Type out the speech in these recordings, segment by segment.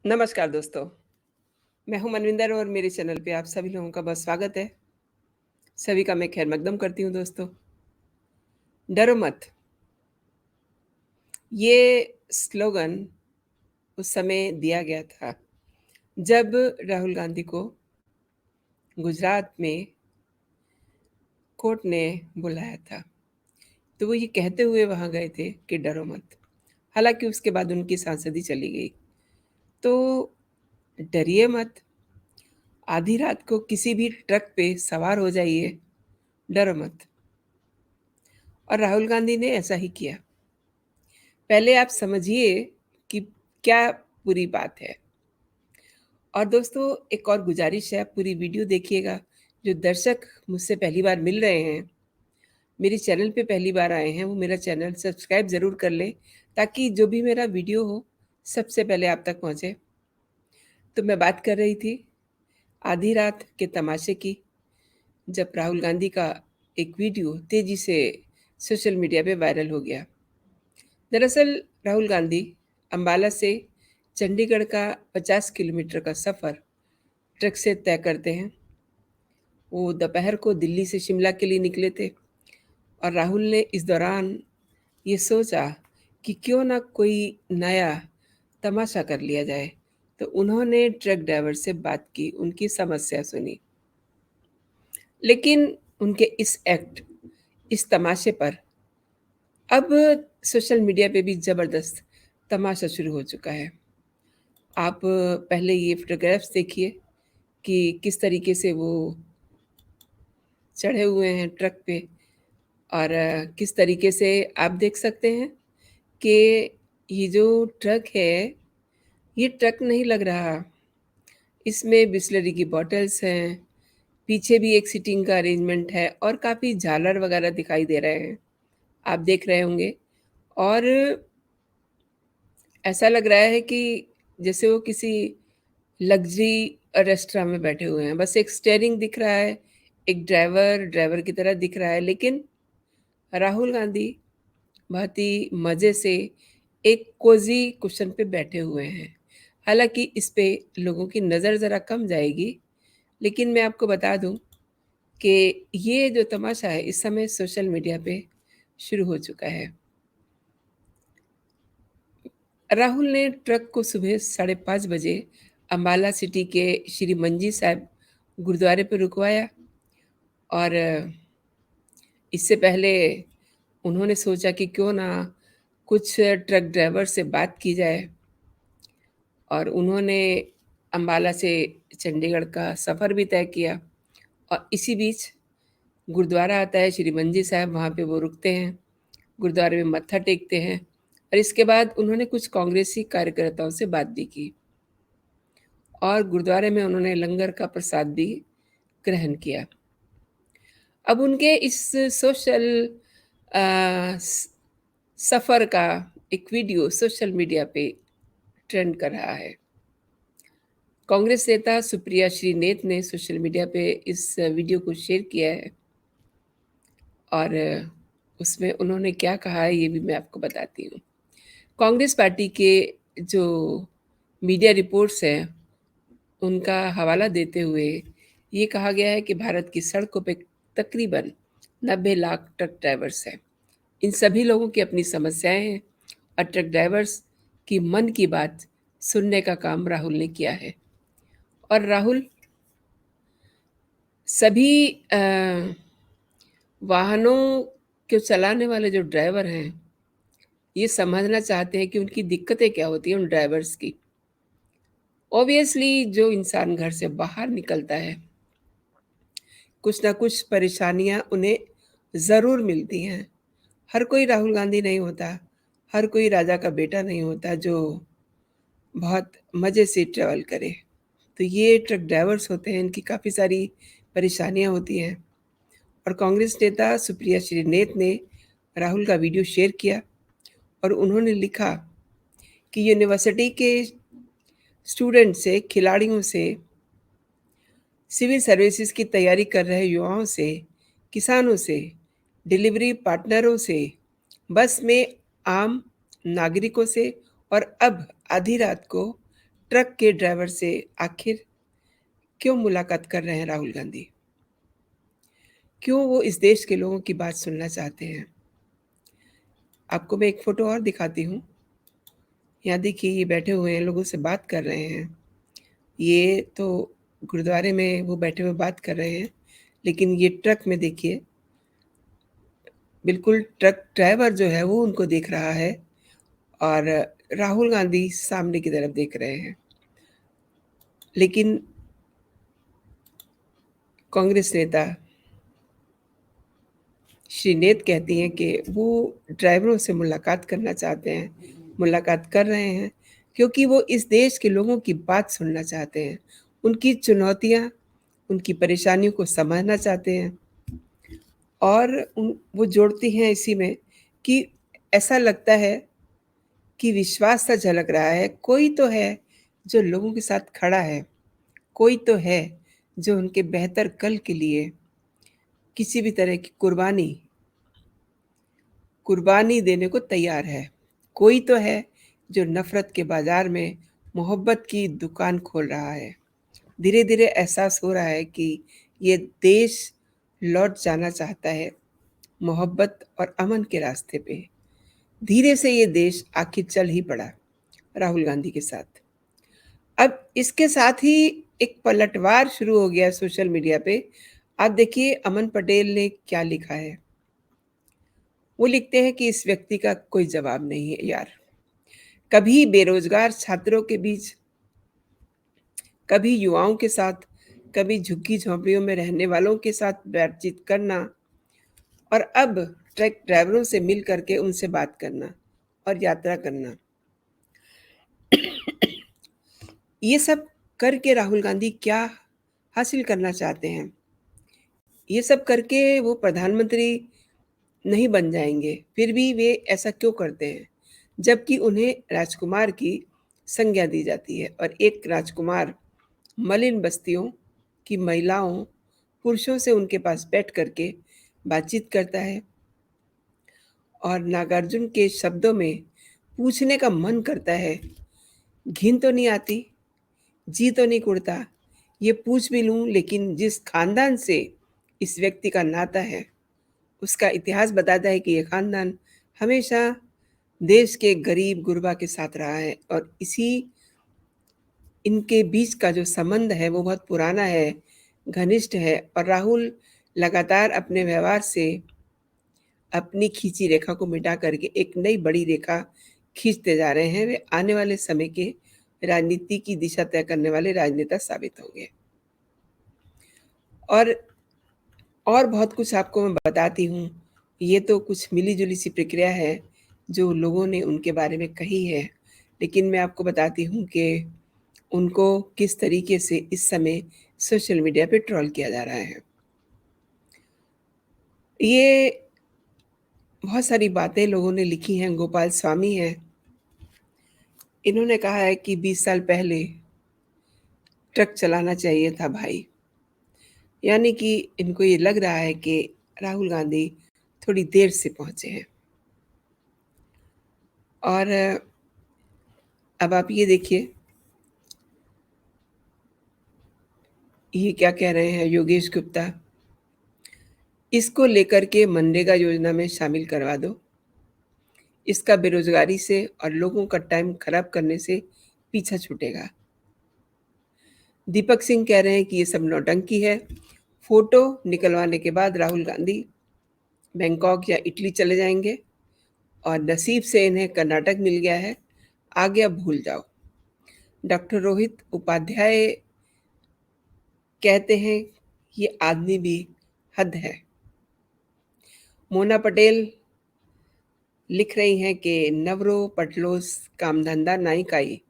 नमस्कार दोस्तों, मैं हूं मनविंदर और मेरे चैनल पे आप सभी लोगों का बहुत स्वागत है। सभी का मैं खैर मकदम करती हूं दोस्तों। डरो मत, ये स्लोगन उस समय दिया गया था जब राहुल गांधी को गुजरात में कोर्ट ने बुलाया था। तो वो ये कहते हुए वहां गए थे कि डरो मत। हालांकि उसके बाद उनकी सांसदी चली गई। तो डरिए मत, आधी रात को किसी भी ट्रक पे सवार हो जाइए, डरो मत। और राहुल गांधी ने ऐसा ही किया। पहले आप समझिए कि क्या पूरी बात है। और दोस्तों, एक और गुजारिश है, आप पूरी वीडियो देखिएगा। जो दर्शक मुझसे पहली बार मिल रहे हैं, मेरे चैनल पे पहली बार आए हैं, वो मेरा चैनल सब्सक्राइब ज़रूर कर लें, ताकि जो भी मेरा वीडियो हो सबसे पहले आप तक पहुंचे। तो मैं बात कर रही थी आधी रात के तमाशे की, जब राहुल गांधी का एक वीडियो तेजी से सोशल मीडिया पे वायरल हो गया। दरअसल राहुल गांधी अंबाला से चंडीगढ़ का 50 किलोमीटर का सफ़र ट्रक से तय करते हैं। वो दोपहर को दिल्ली से शिमला के लिए निकले थे और राहुल ने इस दौरान ये सोचा कि क्यों ना कोई नया तमाशा कर लिया जाए। तो उन्होंने ट्रक ड्राइवर से बात की, उनकी समस्या सुनी। लेकिन उनके इस तमाशे पर अब सोशल मीडिया पे भी ज़बरदस्त तमाशा शुरू हो चुका है। आप पहले ये फ़ोटोग्राफ्स देखिए कि किस तरीके से वो चढ़े हुए हैं ट्रक पे। और किस तरीके से आप देख सकते हैं कि ये जो ट्रक है, ये ट्रक नहीं लग रहा। इसमें बिसलरी की बॉटल्स हैं, पीछे भी एक सीटिंग का अरेंजमेंट है और काफ़ी झालर वगैरह दिखाई दे रहे हैं, आप देख रहे होंगे। और ऐसा लग रहा है कि जैसे वो किसी लग्ज़री रेस्टोरेंट में बैठे हुए हैं। बस एक स्टीयरिंग दिख रहा है, एक ड्राइवर की तरह दिख रहा है, लेकिन राहुल गांधी बहुत ही मज़े से एक कोज़ी कुशन पे बैठे हुए हैं। हालाँकि इस पे लोगों की नज़र ज़रा कम जाएगी, लेकिन मैं आपको बता दूँ कि ये जो तमाशा है, इस समय सोशल मीडिया पे शुरू हो चुका है। राहुल ने ट्रक को सुबह 5:30 बजे अम्बाला सिटी के श्री मंजी साहिब गुरुद्वारे पे रुकवाया। और इससे पहले उन्होंने सोचा कि क्यों ना कुछ ट्रक ड्राइवर से बात की जाए। और उन्होंने अम्बाला से चंडीगढ़ का सफ़र भी तय किया। और इसी बीच गुरुद्वारा आता है श्री मंजी साहिब, वहाँ पे वो रुकते हैं, गुरुद्वारे में मत्था टेकते हैं। और इसके बाद उन्होंने कुछ कांग्रेसी कार्यकर्ताओं से बात भी की और गुरुद्वारे में उन्होंने लंगर का प्रसाद भी ग्रहण किया। अब उनके इस सोशल अ, स सफ़र का एक वीडियो सोशल मीडिया पे ट्रेंड कर रहा है। कांग्रेस नेता सुप्रिया श्रीनेत ने सोशल मीडिया पे इस वीडियो को शेयर किया है। और उसमें उन्होंने क्या कहा है, ये भी मैं आपको बताती हूँ। कांग्रेस पार्टी के जो मीडिया रिपोर्ट्स हैं, उनका हवाला देते हुए ये कहा गया है कि भारत की सड़कों पे तकरीबन 90 लाख ट्रक ड्राइवर्स हैं। इन सभी लोगों की अपनी समस्याएं हैं और ट्रक ड्राइवर्स की मन की बात सुनने का काम राहुल ने किया है। और राहुल सभी वाहनों के चलाने वाले जो ड्राइवर हैं, ये समझना चाहते हैं कि उनकी दिक्कतें क्या होती हैं उन ड्राइवर्स की। ऑब्वियसली जो इंसान घर से बाहर निकलता है, कुछ ना कुछ परेशानियाँ उन्हें ज़रूर मिलती हैं। हर कोई राहुल गांधी नहीं होता, हर कोई राजा का बेटा नहीं होता जो बहुत मज़े से ट्रैवल करे। तो ये ट्रक ड्राइवर्स होते हैं, इनकी काफ़ी सारी परेशानियाँ होती हैं। और कांग्रेस नेता सुप्रिया श्रीनेत ने राहुल का वीडियो शेयर किया और उन्होंने लिखा कि यूनिवर्सिटी के स्टूडेंट से, खिलाड़ियों से, सिविल सर्विसेज की तैयारी कर रहे युवाओं से, किसानों से, डिलीवरी पार्टनरों से, बस में आम नागरिकों से और अब आधी रात को ट्रक के ड्राइवर से आखिर क्यों मुलाकात कर रहे हैं राहुल गांधी? क्यों वो इस देश के लोगों की बात सुनना चाहते हैं? आपको मैं एक फ़ोटो और दिखाती हूँ। यहाँ देखिए, ये बैठे हुए हैं, लोगों से बात कर रहे हैं। ये तो गुरुद्वारे में वो बैठे हुए बात कर रहे हैं, लेकिन ये ट्रक में देखिए, बिल्कुल ट्रक ड्राइवर जो है वो उनको देख रहा है और राहुल गांधी सामने की तरफ देख रहे हैं। लेकिन कांग्रेस नेता श्री नेत कहती हैं कि वो ड्राइवरों से मुलाकात करना चाहते हैं, मुलाकात कर रहे हैं, क्योंकि वो इस देश के लोगों की बात सुनना चाहते हैं, उनकी चुनौतियाँ, उनकी परेशानियों को समझना चाहते हैं। और वो जोड़ती हैं इसी में कि ऐसा लगता है कि विश्वास सा झलक रहा है, कोई तो है जो लोगों के साथ खड़ा है, कोई तो है जो उनके बेहतर कल के लिए किसी भी तरह की कुर्बानी देने को तैयार है। कोई तो है जो नफ़रत के बाज़ार में मोहब्बत की दुकान खोल रहा है। धीरे-धीरे एहसास हो रहा है कि ये देश लौट जाना चाहता है मोहब्बत और अमन के रास्ते पे। धीरे से ये देश आखिर चल ही पड़ा राहुल गांधी के साथ। अब इसके साथ ही एक पलटवार शुरू हो गया सोशल मीडिया पे। आप देखिए अमन पटेल ने क्या लिखा है। वो लिखते हैं कि इस व्यक्ति का कोई जवाब नहीं है यार। कभी बेरोजगार छात्रों के बीच, कभी युवाओं के साथ, कभी झुग्गी-झोंपड़ियों में रहने वालों के साथ बातचीत करना और अब ट्रक ड्राइवरों से मिल कर के उनसे बात करना और यात्रा करना। ये सब करके राहुल गांधी क्या हासिल करना चाहते हैं? ये सब करके वो प्रधानमंत्री नहीं बन जाएँगे, फिर भी वे ऐसा क्यों करते हैं? जबकि उन्हें राजकुमार की संज्ञा दी जाती है और एक राजकुमार मलिन बस्तियों की महिलाओं, पुरुषों से उनके पास बैठ कर के बातचीत करता है और नागार्जुन के शब्दों में पूछने का मन करता है, घिन तो नहीं आती? जी तो नहीं कुड़ता? ये पूछ भी लूँ, लेकिन जिस खानदान से इस व्यक्ति का नाता है, उसका इतिहास बताता है कि ये खानदान हमेशा देश के गरीब गुरबा के साथ रहा है और इनके बीच का जो संबंध है वो बहुत पुराना है, घनिष्ठ है और राहुल लगातार अपने व्यवहार से अपनी खींची रेखा को मिटा करके एक नई बड़ी रेखा खींचते जा रहे हैं। वे आने वाले समय के राजनीति की दिशा तय करने वाले राजनेता साबित होंगे। और और बहुत कुछ आपको मैं बताती हूँ। ये तो कुछ मिली-जुली सी प्रक्रिया है, जो लोगों ने उनके बारे में कही है। लेकिन मैं आपको बताती हूँ कि उनको किस तरीके से इस समय सोशल मीडिया पे ट्रोल किया जा रहा है। ये बहुत सारी बातें लोगों ने लिखी हैं, गोपाल स्वामी हैं। इन्होंने कहा है कि 20 साल पहले ट्रक चलाना चाहिए था भाई। यानी कि इनको ये लग रहा है कि राहुल गांधी थोड़ी देर से पहुँचे हैं। और अब आप ये देखिए, ये क्या कह रहे हैं योगेश गुप्ता, इसको लेकर के मनरेगा योजना में शामिल करवा दो। इसका बेरोज़गारी से और लोगों का टाइम खराब करने से पीछा छूटेगा। दीपक सिंह कह रहे हैं कि ये सब नौटंकी है। फ़ोटो निकलवाने के बाद राहुल गांधी बैंकॉक या इटली चले जाएँगे और नसीब से इन्हें कर्नाटक मिल गया है, आगे अब भूल जाओ। डॉक्टर रोहित उपाध्याय कहते हैं ये आदमी भी हद है। मोना पटेल लिख रही हैं कि नवरो पटलोस कामधंधा नाही काही।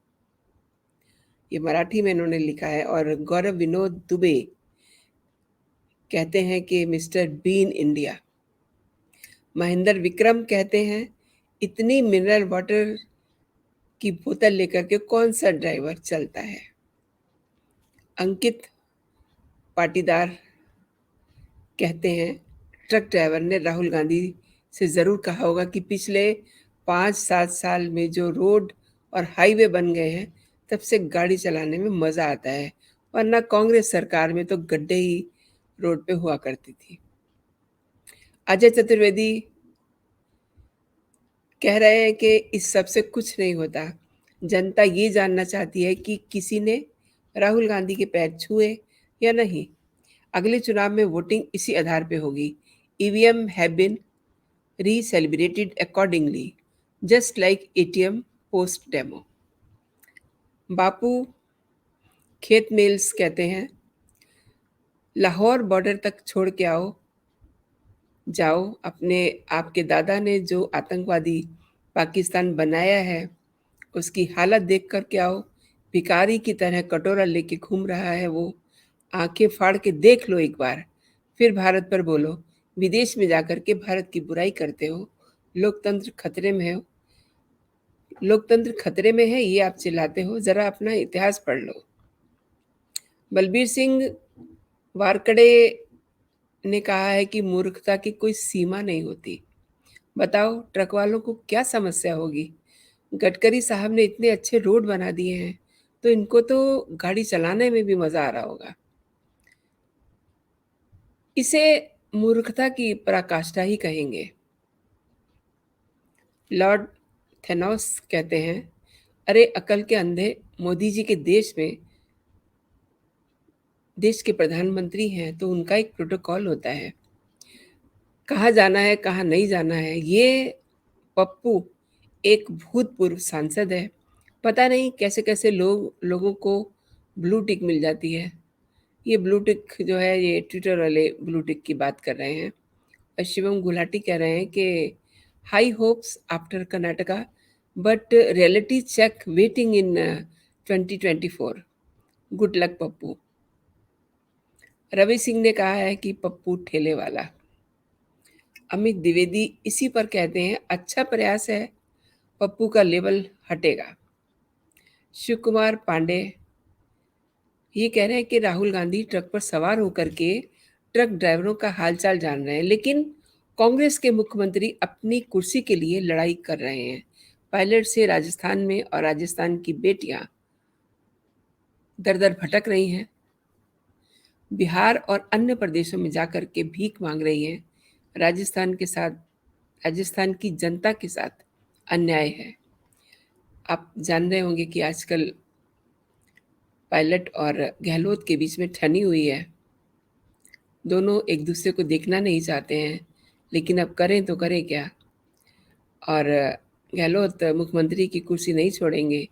ये मराठी में इन्होंने लिखा है। और गौरव विनोद दुबे कहते हैं कि mister Bean India. Mahendra Vikram कहते हैं इतनी मिनरल वाटर की बोतल लेकर के कौन सा ड्राइवर चलता है। अंकित पाटीदार कहते हैं ट्रक ड्राइवर ने राहुल गांधी से ज़रूर कहा होगा कि पिछले 5-7 साल में जो रोड और हाईवे बन गए हैं, तब से गाड़ी चलाने में मज़ा आता है, वरना कांग्रेस सरकार में तो गड्ढे ही रोड पे हुआ करती थी। अजय चतुर्वेदी कह रहे हैं कि इस सब से कुछ नहीं होता। जनता ये जानना चाहती है कि किसी ने राहुल गांधी के पैर छुए या नहीं। अगले चुनाव में वोटिंग इसी आधार पे होगी। EVM have been recalibrated accordingly, just like ATM post demo. बापू खेत मेल्स कहते हैं, लाहौर बॉर्डर तक छोड़ के जाओ। अपने आपके दादा ने जो आतंकवादी पाकिस्तान बनाया है, उसकी हालत देख कर के आओ। भिखारी की तरह कटोरा लेके घूम रहा है वो। आंखें फाड़ के देख लो एक बार, फिर भारत पर बोलो। विदेश में जाकर के भारत की बुराई करते हो। लोकतंत्र खतरे में है। लोकतंत्र खतरे में है, ये आप चिल्लाते हो। जरा अपना इतिहास पढ़ लो। बलबीर सिंह वारकड़े ने कहा है कि मूर्खता की कोई सीमा नहीं होती। बताओ ट्रक वालों को क्या समस्या होगी? गडकरी साहब ने इतने अच्छे रोड बना दिए हैं, तो इनको तो गाड़ी चलाने में भी मजा आ रहा होगा। इसे मूर्खता की पराकाष्ठा ही कहेंगे। लॉर्ड थेनोस कहते हैं, अरे अकल के अंधे, मोदी जी के देश के प्रधानमंत्री हैं तो उनका एक प्रोटोकॉल होता है, कहाँ जाना है कहाँ नहीं जाना है। ये पप्पू एक भूतपूर्व सांसद है। पता नहीं कैसे कैसे लोगों को ब्लू टिक मिल जाती है। ये ब्लू टिक जो है, ये ट्विटर वाले ब्लू टिक की बात कर रहे हैं। और शिवम गुलाटी कह रहे हैं कि high hopes after Karnataka, but reality check waiting in 2024। Good luck Pappu. Ravi Singh ने कहा है कि पप्पू ठेले वाला। अमित द्विवेदी इसी पर कहते हैं, अच्छा प्रयास है, पप्पू का लेवल हटेगा। शिव कुमार पांडे ये कह रहे हैं कि राहुल गांधी ट्रक पर सवार होकर के ट्रक ड्राइवरों का हालचाल जान रहे हैं, लेकिन कांग्रेस के मुख्यमंत्री अपनी कुर्सी के लिए लड़ाई कर रहे हैं। पायलट से राजस्थान में और राजस्थान की बेटियां दर दर भटक रही हैं, बिहार और अन्य प्रदेशों में जाकर के भीख मांग रही हैं। राजस्थान की जनता के साथ अन्याय है। आप जान रहे होंगे कि आजकल पायलट और गहलोत के बीच में ठनी हुई है। दोनों एक दूसरे को देखना नहीं चाहते हैं, लेकिन अब करें तो करें क्या। और गहलोत मुख्यमंत्री की कुर्सी नहीं छोड़ेंगे,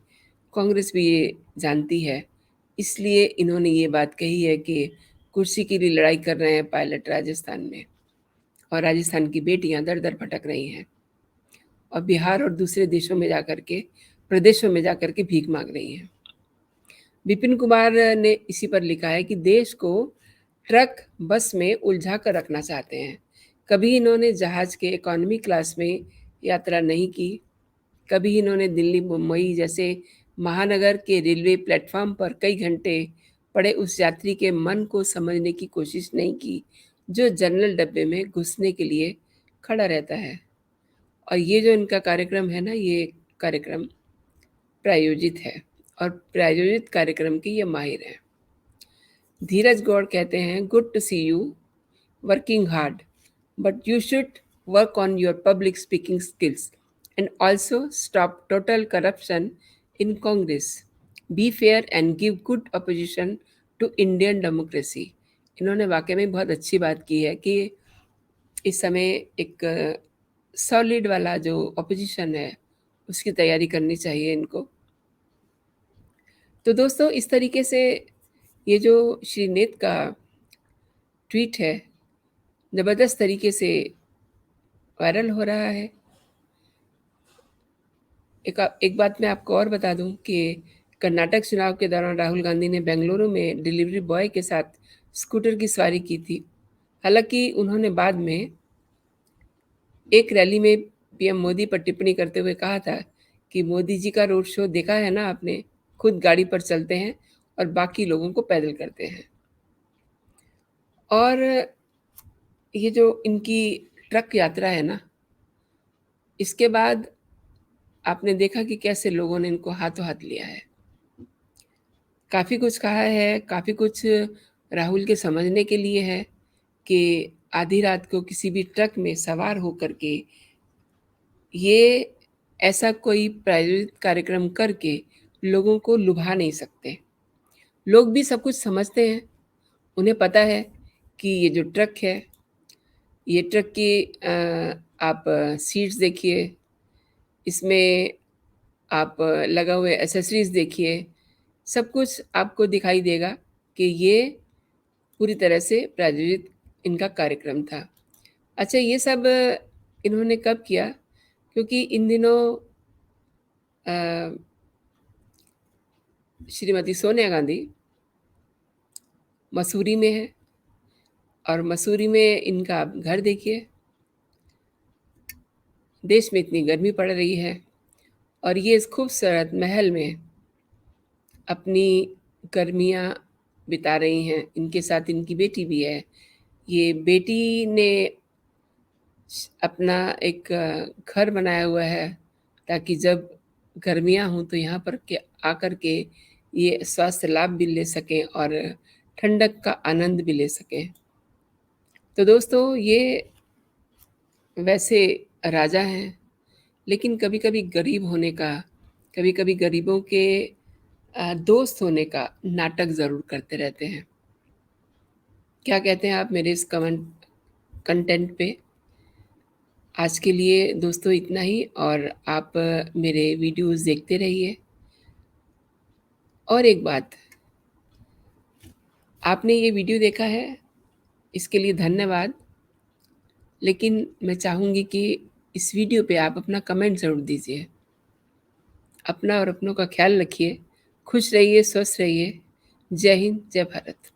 कांग्रेस भी ये जानती है। इसलिए इन्होंने ये बात कही है कि कुर्सी के लिए लड़ाई कर रहे हैं पायलट राजस्थान में, और राजस्थान की बेटियां दर दर भटक रही हैं और बिहार और दूसरे देशों में जाकर के प्रदेशों में जाकर के भीख मांग रही हैं। विपिन कुमार ने इसी पर लिखा है कि देश को ट्रक बस में उलझा कर रखना चाहते हैं। कभी इन्होंने जहाज के इकोनॉमी क्लास में यात्रा नहीं की, कभी इन्होंने दिल्ली मुंबई जैसे महानगर के रेलवे प्लेटफॉर्म पर कई घंटे पड़े उस यात्री के मन को समझने की कोशिश नहीं की, जो जनरल डब्बे में घुसने के लिए खड़ा रहता है। और ये जो इनका कार्यक्रम है ना, ये कार्यक्रम प्रायोजित है और प्रायोजित कार्यक्रम के ये माहिर हैं। धीरज गौड़ कहते हैं, good to see you working hard, but you should work on your public speaking skills and also stop total corruption in Congress. Be fair and give good opposition to Indian democracy. इन्होंने वाकई में बहुत अच्छी बात की है कि इस समय एक सॉलिड वाला जो अपोजिशन है उसकी तैयारी करनी चाहिए इनको। तो दोस्तों, इस तरीके से ये जो श्री नेत का ट्वीट है, ज़बरदस्त तरीके से वायरल हो रहा है। एक बात मैं आपको और बता दूं कि कर्नाटक चुनाव के दौरान राहुल गांधी ने बेंगलुरु में डिलीवरी बॉय के साथ स्कूटर की सवारी की थी। हालांकि उन्होंने बाद में एक रैली में पीएम मोदी पर टिप्पणी करते हुए कहा था कि मोदी जी का रोड शो देखा है ना आपने, खुद गाड़ी पर चलते हैं और बाकी लोगों को पैदल करते हैं। और ये जो इनकी ट्रक यात्रा है ना, इसके बाद आपने देखा कि कैसे लोगों ने इनको हाथों हाथ लिया है। काफ़ी कुछ कहा है, काफ़ी कुछ राहुल के समझने के लिए है कि आधी रात को किसी भी ट्रक में सवार होकर के ये ऐसा कोई प्रायोजित कार्यक्रम करके लोगों को लुभा नहीं सकते। लोग भी सब कुछ समझते हैं, उन्हें पता है कि ये जो ट्रक है, ये ट्रक की आप सीट्स देखिए, इसमें आप लगा हुए एक्सेसरीज़ देखिए, सब कुछ आपको दिखाई देगा कि ये पूरी तरह से प्रायोजित इनका कार्यक्रम था। अच्छा, ये सब इन्होंने कब किया? क्योंकि इन दिनों अ, श्रीमती सोनिया गांधी मसूरी में है और मसूरी में इनका आप घर देखिए। देश में इतनी गर्मी पड़ रही है और ये इस खूबसूरत महल में अपनी गर्मियाँ बिता रही हैं। इनके साथ इनकी बेटी भी है। ये बेटी ने अपना एक घर बनाया हुआ है ताकि जब गर्मियाँ हों तो यहाँ पर के आकर के ये स्वास्थ्य लाभ भी ले सकें और ठंडक का आनंद भी ले सकें। तो दोस्तों, ये वैसे राजा हैं, लेकिन कभी-कभी गरीब होने का, कभी-कभी गरीबों के दोस्त होने का नाटक ज़रूर करते रहते हैं। क्या कहते हैं आप मेरे इस कंटेंट पे? आज के लिए दोस्तों इतना ही और आप मेरे वीडियोज़ देखते रहिए। और एक बात, आपने ये वीडियो देखा है, इसके लिए धन्यवाद। लेकिन मैं चाहूँगी कि इस वीडियो पे आप अपना कमेंट ज़रूर दीजिए। अपना और अपनों का ख़्याल रखिए। खुश रहिए, स्वस्थ रहिए। जय हिंद, जय भारत।